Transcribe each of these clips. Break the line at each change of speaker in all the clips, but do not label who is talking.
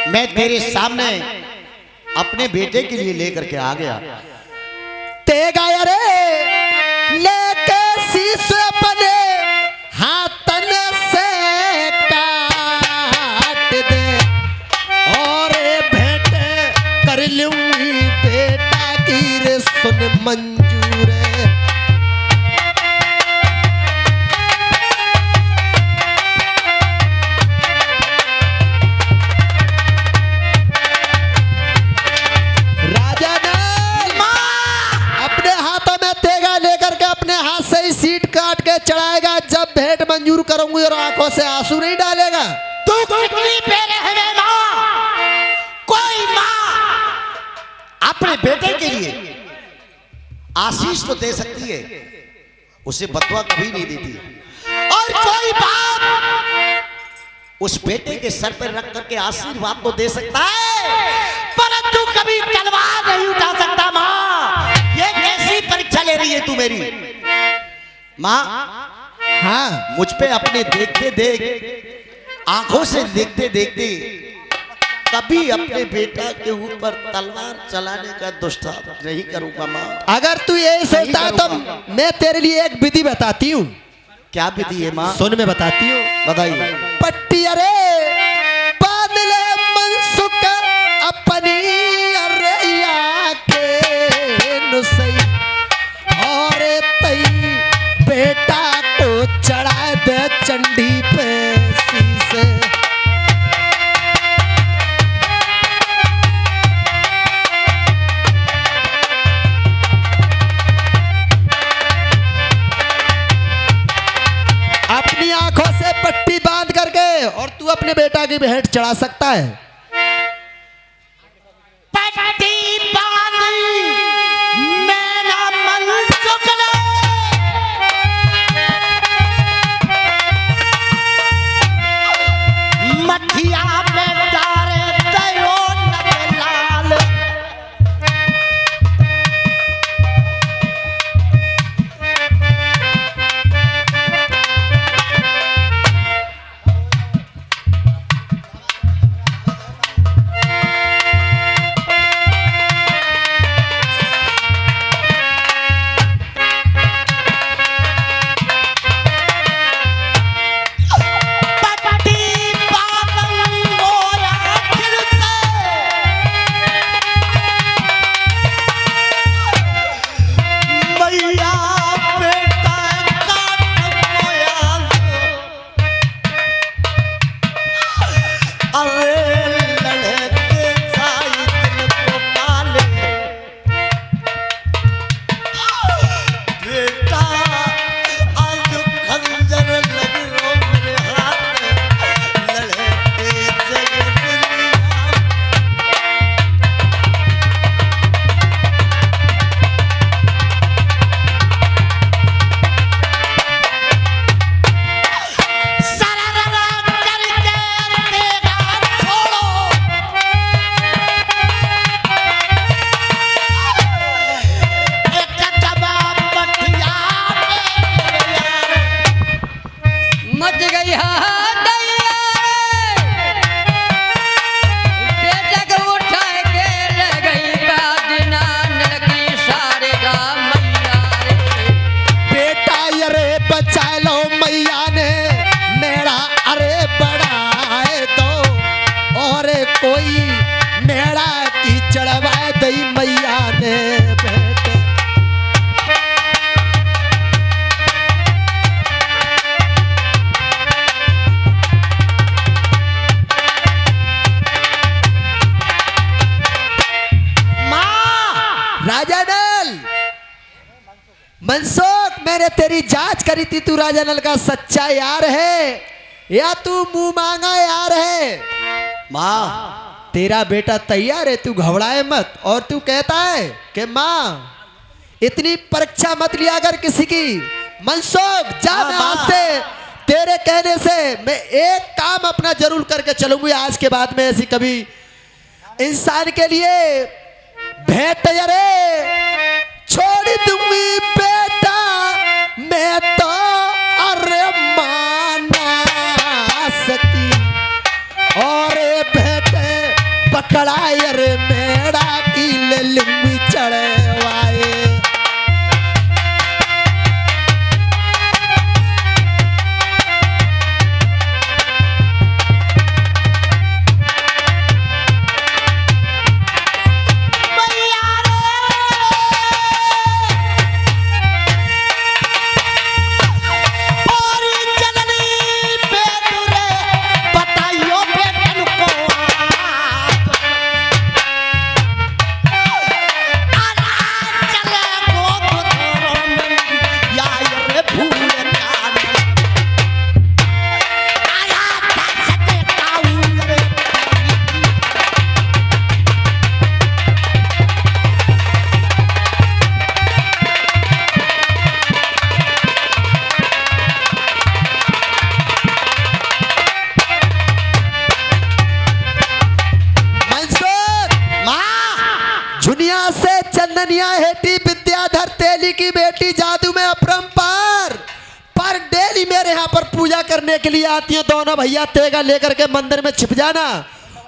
मैं तेरे सामने अपने बेटे के लिए लेकर के आ गया।
तेगा रे लेके शीश अपने हाथन से काट दे और भेंट कर लूंगी बेटा की रे सुन मंजूर है। चढ़ाएगा जब भेंट मंजूर करूंगी और आंखों से आंसू नहीं डालेगा।
तू कितनी बेरहम माँ, कोई माँ अपने बेटे के लिए आशीष तो दे सकती है, उसे बदुआ कभी नहीं देती। और कोई बाप उस बेटे के सर पर रख करके आशीर्वाद तो दे सकता है, परंतु कभी तलवार नहीं उठा सकता। माँ ये कैसी परीक्षा ले रही है तू मेरी? माँ
हाँ,
मुझ पे अपने देखते देख आंखों से देखते देखते कभी अपने बेटा के ऊपर तलवार चलाने का दुष्टाप नहीं करूंगा। माँ
अगर तू यही सोचता है तो मैं तेरे लिए एक विधि बताती हूँ।
क्या विधि है माँ?
सुन मैं बताती हूँ।
बताइए।
पट्टी अरे बादले मनसुख अपनी अरैया के नुसई और तई बेटा को चढ़ा दे चंडी पे शीशे। अपनी आंखों से पट्टी बांध करके और तू अपने बेटा की भेंट चढ़ा सकता है।
पट्टी बांधी मेरा मन चुकले मठिया में डारे दयो नवलाल।
कोई मेरा की चढ़वा दई मैया ने बेटा। राजा नल मनसुख, मैंने तेरी जांच करी थी, तू राजा नल का सच्चा यार है या तू मुंह मांगा यार है।
माँ
तेरा बेटा तैयार है, तू घबराए मत। और तू कहता है कि माँ इतनी परीक्षा मत लिया कर किसी की। मनसुख जा, मैं आज से तेरे कहने से मैं एक काम अपना जरूर करके चलूंगी। आज के बाद में ऐसी कभी इंसान के लिए भेंट रे छोड़ दूंगी बेटा मैं तो। अरे माना सकी और भेंट पकड़ाए रे मेरा की लंबी चढ़वाए। दुनिया से चंदनिया हेटी विद्याधर तेली की बेटी जादू में अपरंपार पर डेली मेरे यहाँ पर पूजा करने के लिए आती हैं दोनों भैया तेगा लेकर के मंदिर में छिप जाना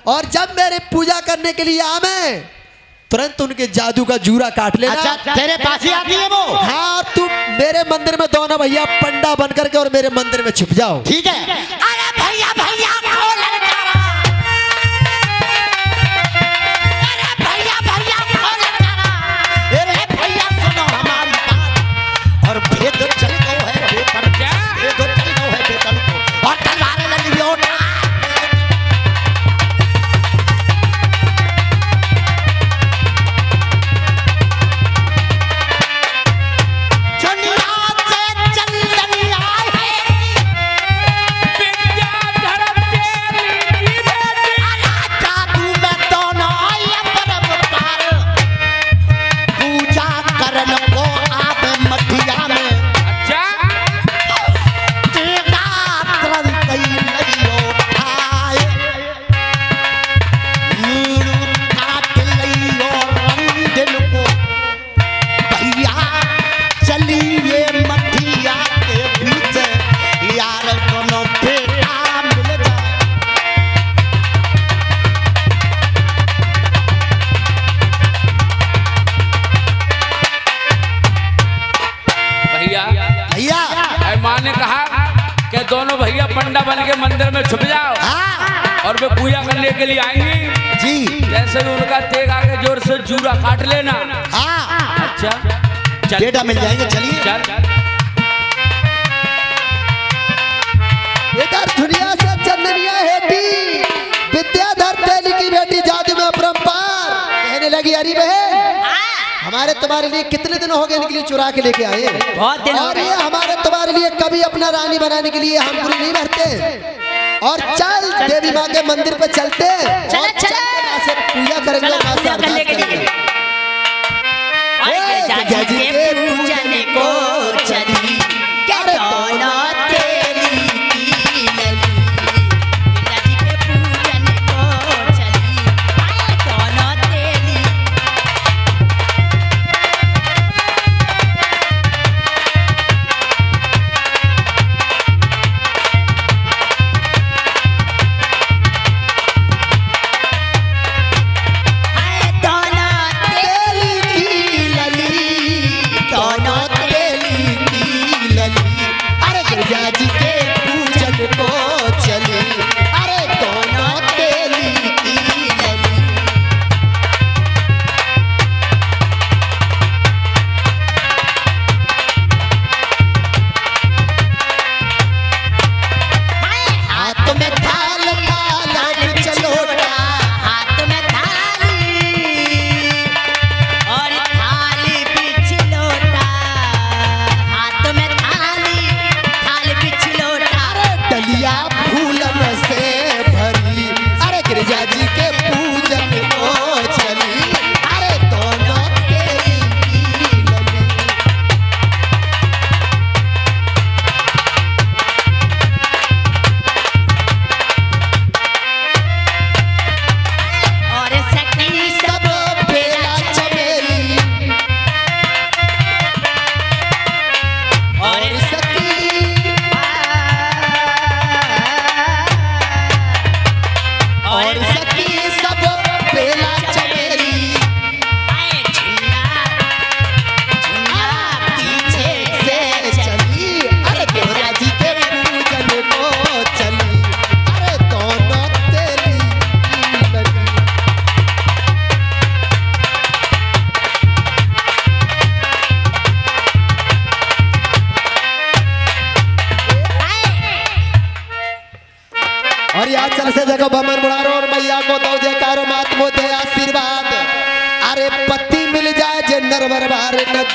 और जब मेरे पूजा करने के लिए आवे तुरंत उनके जादू का जूरा काट लेना।
अच्छा तेरे पास ही आती है वो?
हाँ तू मेरे मंदिर में दोनों भैया पंडा बन करके और मेरे मंदिर में छिप जाओ।
ठीक है। अरे भैया भैया
दोनों भैया पंडा बन के मंदिर में छुप जाओ।
हाँ।
और वे पूजा करने के लिए आएंगी
जी।
जैसे ही उनका तेग आगे जोर से जूरा काट लेना।
हाँ।
अच्छा चल
बेटा मिल जाएंगे चलिए।
चल
इधर दुनिया से चंदनिया हेटी विद्याधर तेली की बेटी जादू में अपरंपार कहने लगी अरे बहन हमारे तुम्हारे लिए कितने दिन हो गए इनके लिए चुरा के लेके आए
बहुत दिन
और ये हमारे तुम्हारे लिए कभी अपना रानी बनाने के लिए हम पूरी नहीं भरते और चल देवी माँ के मंदिर पे चलते
चले चले
पूजा करेंगे
चलो पूजा करने के लिए
जय जी के
पूजन को चली क्या दौलत तेरी की लली बिरला जी के पूजन को चली दौलत तेरी।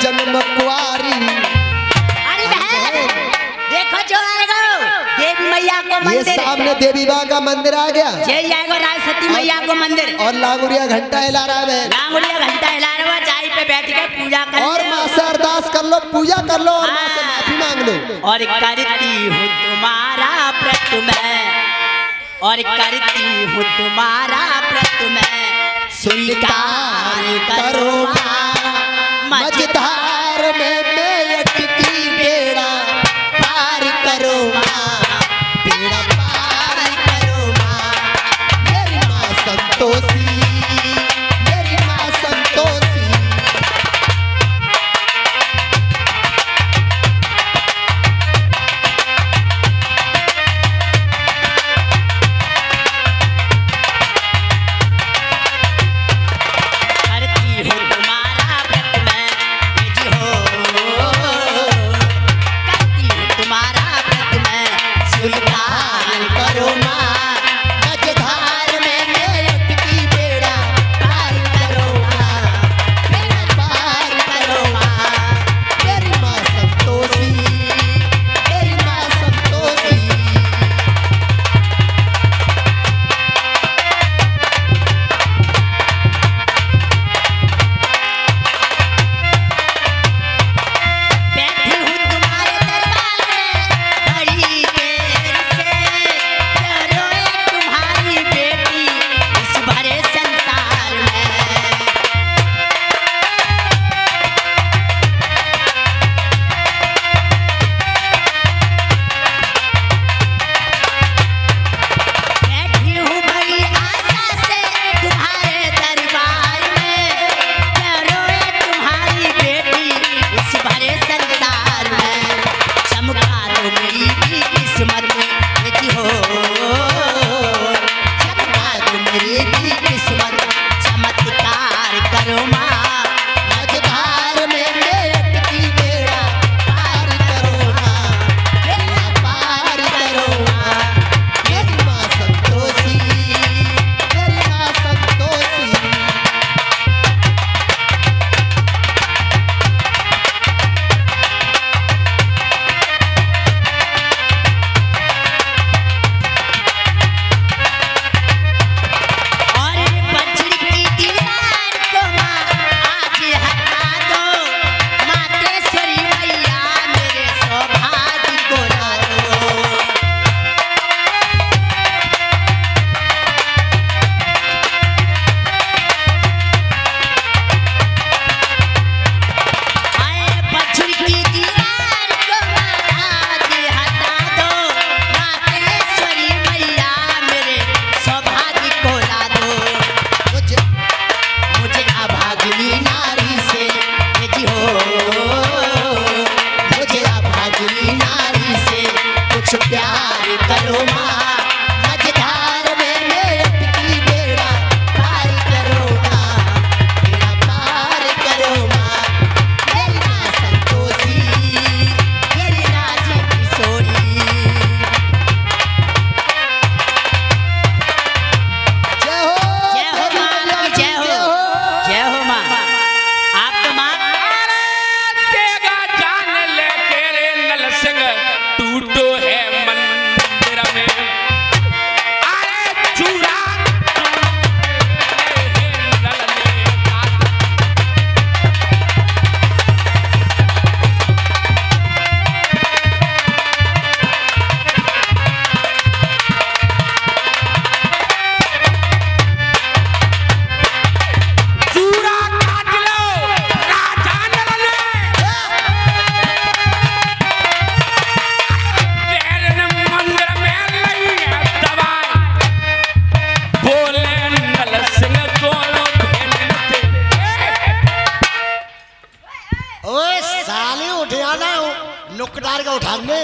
जन्म कुआरी।
अरे बहन देखो जो आएगा देवी मैया को
ये
मंदिर,
सामने देवी माँ का मंदिर आ गया
ये आएगा राजसती मैया को मंदिर,
और लांगुरिया घंटा हिला रहा है
लांगुड़िया घंटा हिला रहा है, चाय पे बैठ के पूजा कर
और
लो।
माँ से अरदास कर लो, पूजा कर लो और माँ से माफी मांग लो।
और करती हूँ तुम्हारा व्रत मैं, और करती हूँ तुम्हारा व्रत मैं,
स्वीकार करो माँ, मझधार में मैं अटकी बेड़ा पार करो माँ, बेड़ा पार करो माँ। मेरी माँ संतोषी, मेरी माँ संतोषी।
करती हूँ तुम्हारा व्रत मैं, ये जी हो। करती हूँ तुम्हारा व्रत मैं,
स्वीकार करो माँ, मझधार में मैं अटकी बेड़ा पार करो माँ, बेड़ा पार करो माँ। मेरी माँ संतोषी, मेरी माँ संतोषी।
बैठी हूँ तुम्हारे दरबार में बड़ी देर से, रोए तुम्हारी बेटी इस भरे संसार में। बैठी हूँ बड़ी आशा से तुम्हारे दरबार में, रोए तुम्हारी बेटी इस भरे संसार में। चमका दो मेरी भी किस्मत ये जी हो, चमका दो मेरी भी किस्मत, चमत्कार करो माँ,
मझधार में मैं अटकी बेड़ा पार करो माँ, बेड़ा पार करो माँ। मेरी माँ संतोषी, मेरी माँ संतोषी।
और बजरी की दीवार को माँ आज हटा दो, मातेश्वरी मैया मेरे सौभाग्य को ला दो। आए बजरी की दीवार को माँ आज हटा दो, मातेश्वरी मैया मेरे सौभाग्य को ला दो।
मुझे
मुझे
अभागिनी नारी से
ये जी हो,
मुझे अभागिनी नारी से कुछ प्यार करो माँ, मझधार में मैं अटकी बेड़ा पार करो माँ, बेड़ा पार करो माँ। मेरी माँ संतोषी, मेरी राज किशोरी। जय हो,
जय हो माँ की जय हो, जय हो माँ। आप तो माँ
तेगा जान ले तेरे नल सिंह टूटो है मंदिर में। अरे चूड़ा नल में काट। चूड़ा काट लो राजा नल ने। तेरे मंदिर में नहीं है दवाई, बोले नल सिंह दोनों भेलते।
ओए साले उठ आना नुकदार का उठाने।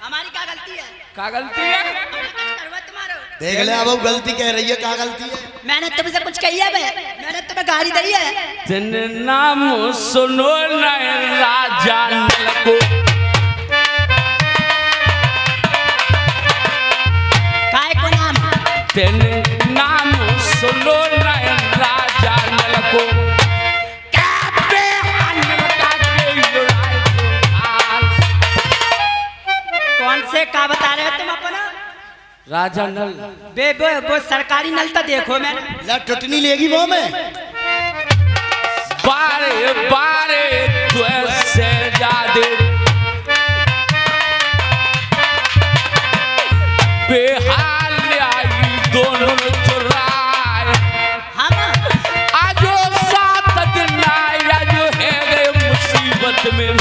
हमारी क्या गलती है?
क्या गलती है?
देख ले अब वो गलती कह रही है, क्या गलती है?
मैंने तुमसे कुछ कही है बे? मैंने तुम्हें गाली दी है?
तेन नाम सुनो न राजा नल को।
काय को नाम?
तेन नाम सुनो न राजा नल को। क्या
बे का बता रहे हो तुम अपना?
राजा नल
बे वो सरकारी नल तो देखो मैंने।
ला टुटनी लेगी वो में।
बारे बारे तुझसे जादे बेहाल आई दोनों चुराए।
हम
आजो 7 दिन आया जो है गए मुसीबत में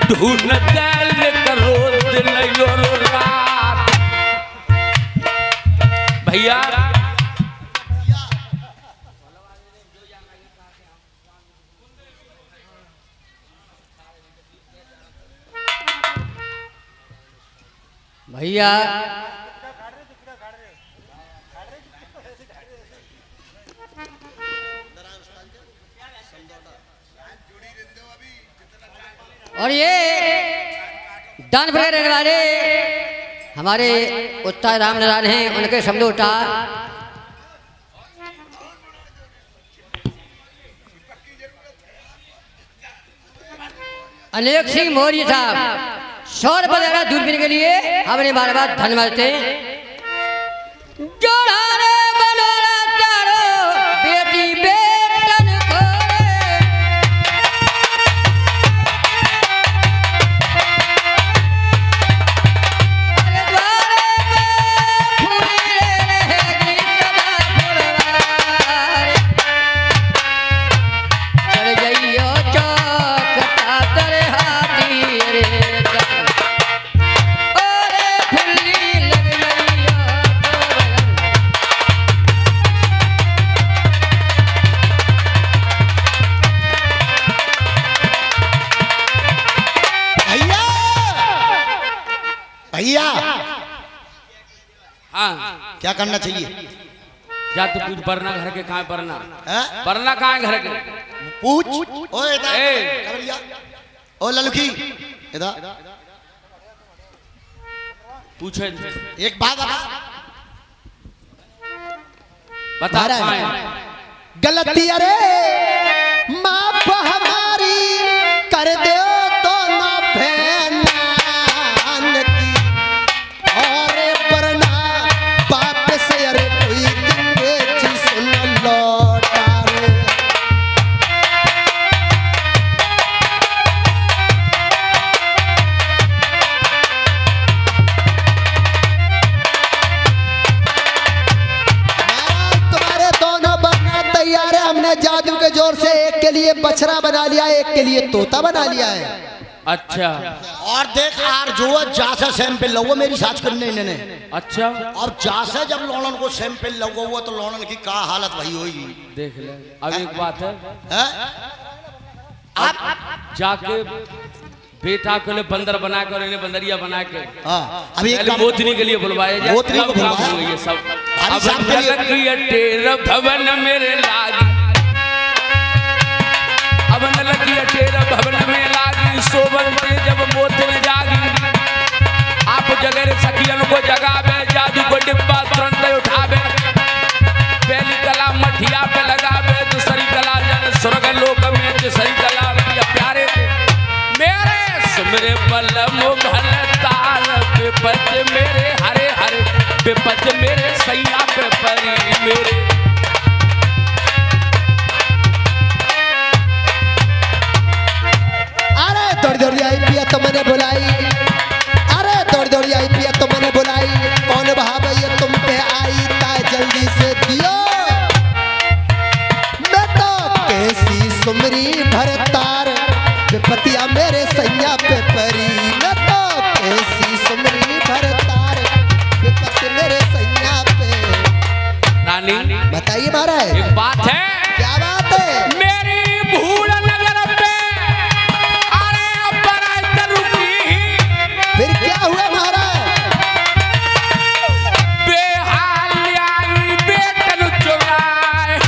ढूंढते करो दिन और रात। भैया
भैया और ये डान पर रहने वाले हमारे उत्तर राम नारायण हैं, उनके समझौता अनेक सिंह मौर्य साहब 100 रुपये दे रहा दूरबीन के लिए, हमने बार बार धन्यवाद देते हैं। जोड़ाने बनाना तारो बेटी बेटन को
भैया
हाँ
क्या करना चाहिए?
जा तो कुछ बरना घर के कहाँ बरना
हैं?
बरना कहाँ घर के
पूछ। ओ इधर
ए।
खबरिया। ओ ललकी इधर
पूछे
एक बात बता।
बता
महाराज।
कहाँ है?
गलती अरे माफ हमारी कर दो दोनों बहनान की, और वरना बाप से अरे कोई अंग्रेजी सुन लौटा रे। महाराज, तुम्हारे दोनों बनना तैयार है। हमने जादू के जोर से एक के लिए बछड़ा बना लिया, एक के लिए तोता बना लिया है।
अच्छा
और देख आर जो जासा सैंपल लगो मेरी साज करने इन्होंने।
अच्छा
और जासा जब लोणन को सैंपल लगो हुआ तो लोणन की का हालत वही होगी।
देख ले अब एक बात है
हैं?
आप जाके बेटा को ले बंदर बना कर इन्हें बंदरिया बना के
हाँ अभी एक
पहले
काम-
मोतनी के लिए बुलवाया जाए।
मोतनी को
सब काम
बुलवाया।
हो ये सब
भाई
अब
साहब के लिए-
झलक ये तेरा भवन मेरे लागी, अब नलक ये तेरा भवन में लागी, सोबन पे जब मोतनी जागी आप जगह सखियन को जगावे, जादू को डिब्बा तुरंत उठावे, पहली कला मठिया पे लगावे, दूसरी कला जन स्वर्ग लोक में, तीसरी कला या प्यारे मेरे सुमरे पल मुघल ताल विपत मेरे हरे हरे, विपत मेरे सैया पे परी मेरे।
अरे दौड़ दौड़ी आई पिया तो मैंने बुलाई, अरे दौड़ दौड़ी आई पिया तो मैंने बुलाई, कौन भैया तुम पे आई ता जल्दी से दियो। मैं तो कैसी सुमरी भरतार विपतिया मेरे सैया पे परी, मैं तो कैसी सुमरी भरतार विपत मेरे सैया पे।
रानी
बताइए महाराज
एक बात है,
क्या बात है?
मेरी भूल नगर पे अरे बरात रुकी,
फिर क्या हुआ महाराज?
बेहाल आई बेटन चुराए,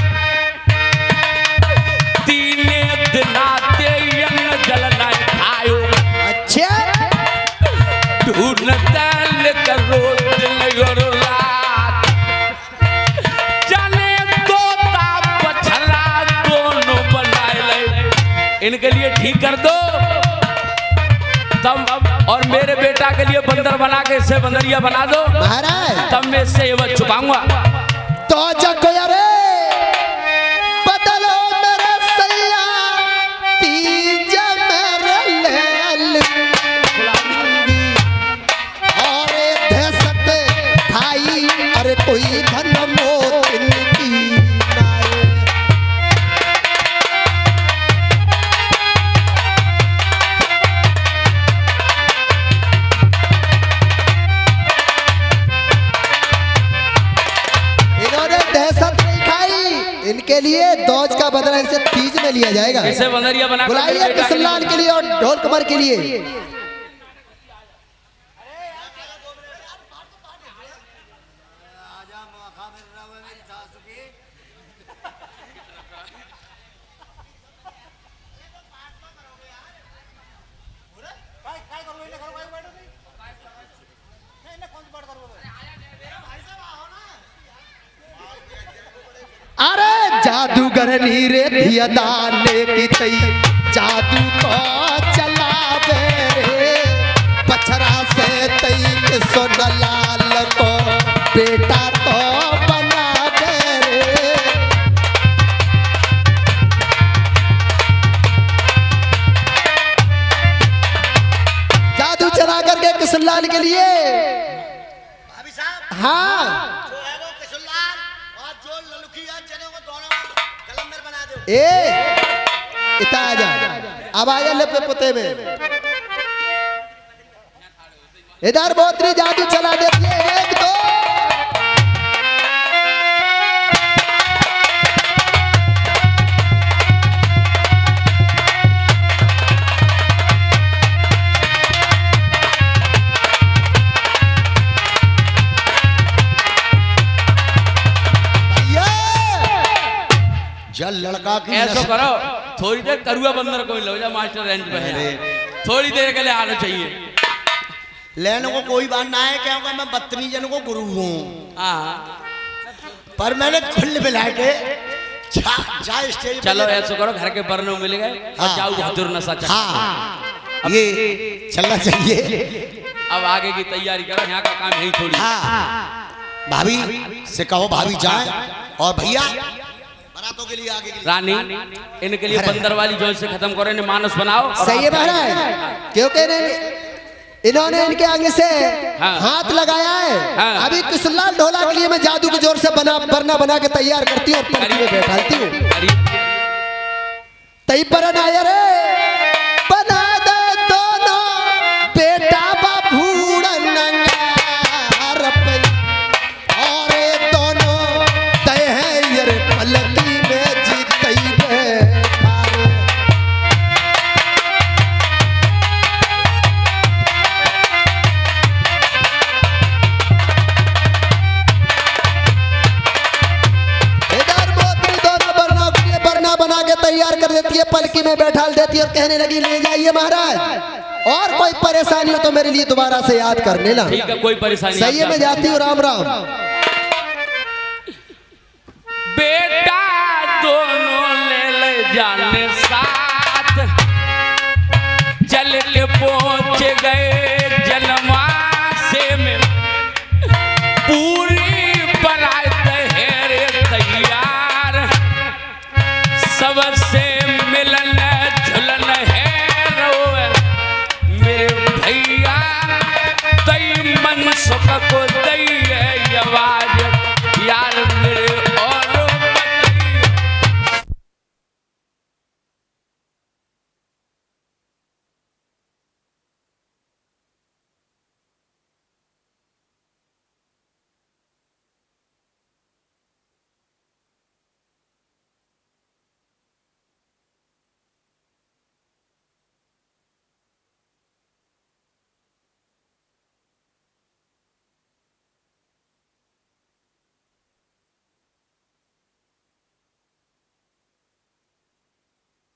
तीने दिनाते यंग जल न खायो,
अच्छा
ढूंढते करो दिन और रात, जाने तोता बछड़ा दोनों बनाए ले, इनके लिए ठीक कर दो तब और मेरे बेटा के लिए बंदर बना के इससे बंदरिया बना दो,
महाराज
तब मैं इससे एवज चुकाऊंगा।
तो जगो यारे बदलो मेरा सैया तीज मेरे लेल और दहशत भाई अरे कोई धन मोत की नाए। इन्होंने दहशत नहीं खाई, इनके लिए दौज का बदला इसे तीज में लिया जाएगा।
इसे बंदरिया बना
बुलाइए किशनलाल के लिए और ढोल कमर के लिए। अरे जादूगर नीरे धिया दाने की तई जादू को चलावे रे पछरा से तई सोनलाल को बेटा तो बना दे रे। जादू चला करके किशनलाल के लिए।
भाभी साहब
हाँ
जो है वो किशनलाल और जो ललुखिया चने को दोनों कलंदर बना दो।
ए इता आजा अब आजा लेपे पुते में इधर बोतरी जादू चला देती है। एक दो
जल लड़का की
ऐसा
नस्ल-
करो, थोड़ी देर करुआ बंदर को लो जा मास्टर रेंज पे है, थोड़ी देर के लिए आना चाहिए।
लेने को कोई बात ना है क्योंकि मैं बदतमीजन को गुरु हूँ,
हाँ
पर मैंने खुल मिला के जा स्टेज पे
चलो
ले-
ऐसा करो, घर के बरनों मिल गए और
हाँ।
जाओ बहादुर नशा चखो।
हाँ ये चलना चाहिए।
अब आगे की तैयारी करो, यहाँ का काम यही थोड़ी।
हाँ भाभी से कहो भाभी जाए और भैया बारातों के लिए आगे के लिए।
रानी इनके लिए बंदर वाली जोन से खत्म करो, इन्हें मानस बनाओ। और
सही है
आप-
महाराज, क्योंकि इन्होंने इनके आगे से
हाँ।
हाथ लगाया है।
हाँ।
अभी किशनलाल ढोला के लिए मैं जादू के जोर से बना के तैयार करती हूँ और पलकी में बैठाती हूँ।
अरे,
तई पर आया रे बना दे दोनों बेटा बाबूड़ नंगार पे और ये दोनों तय है ये रे पलकी में जीतई बैठा रे। इधर बोतरी दोनों बरना के लिए बरना बना के तैयार कर देती है, पलकी में बैठा देती है और कहने लगी ले जाइए महाराज, और कोई परेशानी हो तो मेरे लिए दोबारा से याद कर लेना।
ठीक है, कोई परेशानी
सही है, मैं जाती हूँ। राम राम।
बेटा